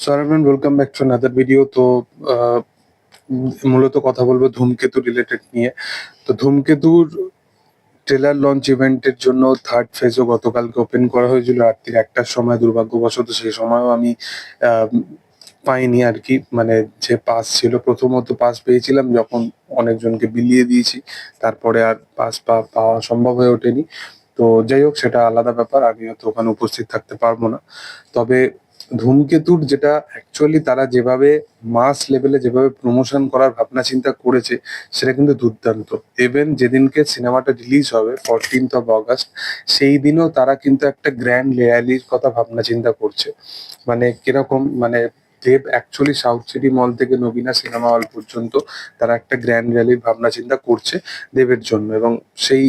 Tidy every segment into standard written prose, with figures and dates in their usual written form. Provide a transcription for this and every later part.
So everyone, welcome back to another video. তো মূলত কথা বলবো ধূমকেতু রিলেটেড নিয়ে। তো ধূমকেতুর ট্রেলার লঞ্চ ইভেন্টের জন্য থার্ড ফেজও গতকালকে ওপেন করা হয়েছিল রাত্রির ১টার সময়। দুর্ভাগ্যবশত সেই সময়ও আমি আহ, পাইনি আর কি, মানে যে পাস ছিল। প্রথমত পাস পেয়েছিলাম যখন অনেকজনকে বিলিয়ে দিয়েছি, তারপরে আর পাস পাওয়া সম্ভব হয়ে ওঠেনি। তো যাই হোক, সেটা আলাদা ব্যাপার, আমি হয়তো ওখানে উপস্থিত থাকতে পারবো না। তবে ধূমকেতুর যেটা অ্যাকচুয়ালি তারা যেভাবে মাস লেভেলে যেভাবে প্রমোশন করার ভাবনা চিন্তা করেছে, সেটা কিন্তু দুর্দান্ত। ইভেন যেদিনকে সিনেমাটা রিলিজ হবে 14th of August, সেই দিনও তারা কিন্তু একটা গ্র্যান্ড র্যালির কথা ভাবনা চিন্তা করছে। মানে কিরকম, মানে দেব অ্যাকচুয়ালি সাউথ সিটি মল থেকে নবীনা সিনেমা হল পর্যন্ত তারা একটা গ্র্যান্ড র্যালির ভাবনা চিন্তা করছে দেবের জন্য। এবং সেই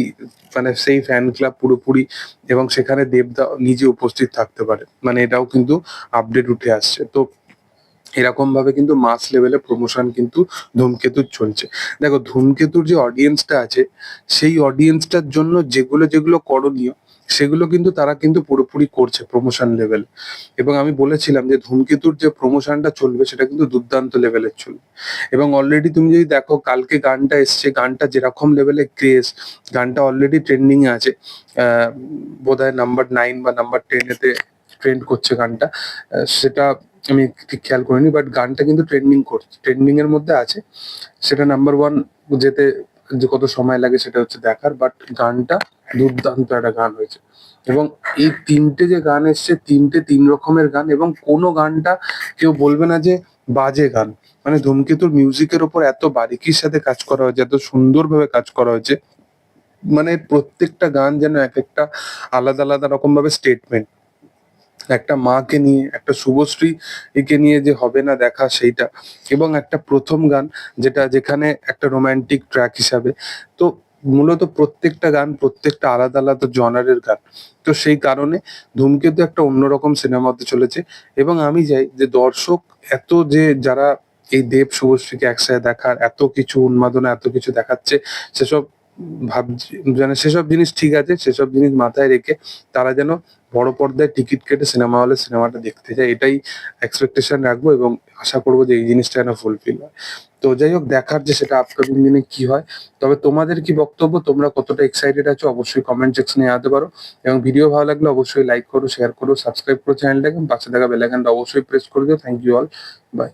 সেই ফ্যান ক্লাব পুরোপুরি, এবং সেখানে দেবদা নিজে উপস্থিত থাকতে পারে, মানে এটাও কিন্তু আপডেট উঠে আসছে। তো এরকম ভাবে কিন্তু মাস লেভেলে প্রমোশন কিন্তু ধূমকেতুর চলছে। দেখো, ধূমকেতুর যে অডিয়েন্সটা আছে, সেই অডিয়েন্সটার জন্য যেগুলো যেগুলো করণীয়, সেগুলো কিন্তু তারা কিন্তু পুরোপুরি করছে প্রমোশন লেভেল। এবং আমি বলেছিলাম যে ধূমকেতুর যে প্রমোশনটা চলবে সেটা কিন্তু দুর্দান্ত লেভেলের চলবে। এবং অলরেডি তুমি যদি দেখো, কালকে গানটা এসছে, গানটা যেরকম লেভেলের ক্রেজ, গানটা অলরেডি ট্রেন্ডিং এ আছে। বোধহয় নাম্বার 9 বা নাম্বার 10 এতে ট্রেন্ড করছে গানটা। সেটা আমি ঠিক খেয়াল করিনি, বাট গানটা কিন্তু ট্রেন্ডিং এর মধ্যে আছে। সেটা নাম্বার 1 যেতে যে কত সময় লাগে সেটা হচ্ছে দেখার, বাট গানটা দুর্দান্ত একটা গান হয়েছে। এবং এই তিনটে যে গান এসছে, তিনটে তিন রকমের গান, এবং কোনো গানটা কেউ বলবে না যে বাজে গান। মানে ধূমকেতুর মিউজিকের ওপর এত বারিকির সাথে কাজ করা হয়েছে, এত সুন্দরভাবে কাজ করা হয়েছে, মানে প্রত্যেকটা গান যেন এক একটা আলাদা আলাদা রকম ভাবে স্টেটমেন্ট। একটা মাকে নিয়ে, একটা শুভশ্রী একে নিয়ে যে হবে না দেখা সেইটা, এবং একটা প্রথম গান যেখানে একটা রোমান্টিক ট্র্যাক হিসাবে। তো মূলত প্রত্যেকটা গান প্রত্যেকটা আলাদা আলাদা জনারের গান। তো সেই কারণে ধূমকেতু একটা অন্যরকম সিনেমা হতে চলেছে। এবং আমি চাই যে দর্শক এত যে যারা এই দেব শুভশ্রীকে একসাথে দেখার এত কিছু উন্মাদনা এত কিছু দেখাচ্ছে, সেসব ভাবছি, মানে সেসব জিনিস ঠিক আছে, সেসব জিনিস মাথায় রেখে তারা যেন বড় পর্দায় টিকিট কেটে সিনেমা হলে সিনেমাটা দেখতে যায়, এটাই এক্সপেকটেশন রাখবো। এবং আশা করবো যে এই জিনিসটা যেন ফুলফিল হয়। তো যাই হোক, দেখার যে সেটা আপকামিং দিনে কি হয়। তবে তোমাদের কি বক্তব্য, তোমরা কতটা এক্সাইটেড আছো অবশ্যই কমেন্ট সেকশনে জানাতে পারো। এবং ভিডিও ভালো লাগলে অবশ্যই লাইক করো, শেয়ার করো, সাবস্ক্রাইব করো চ্যানেলটাকে, পাশে থাকা বেল আইকনটা অবশ্যই প্রেস করে দিও। Thank you all, by.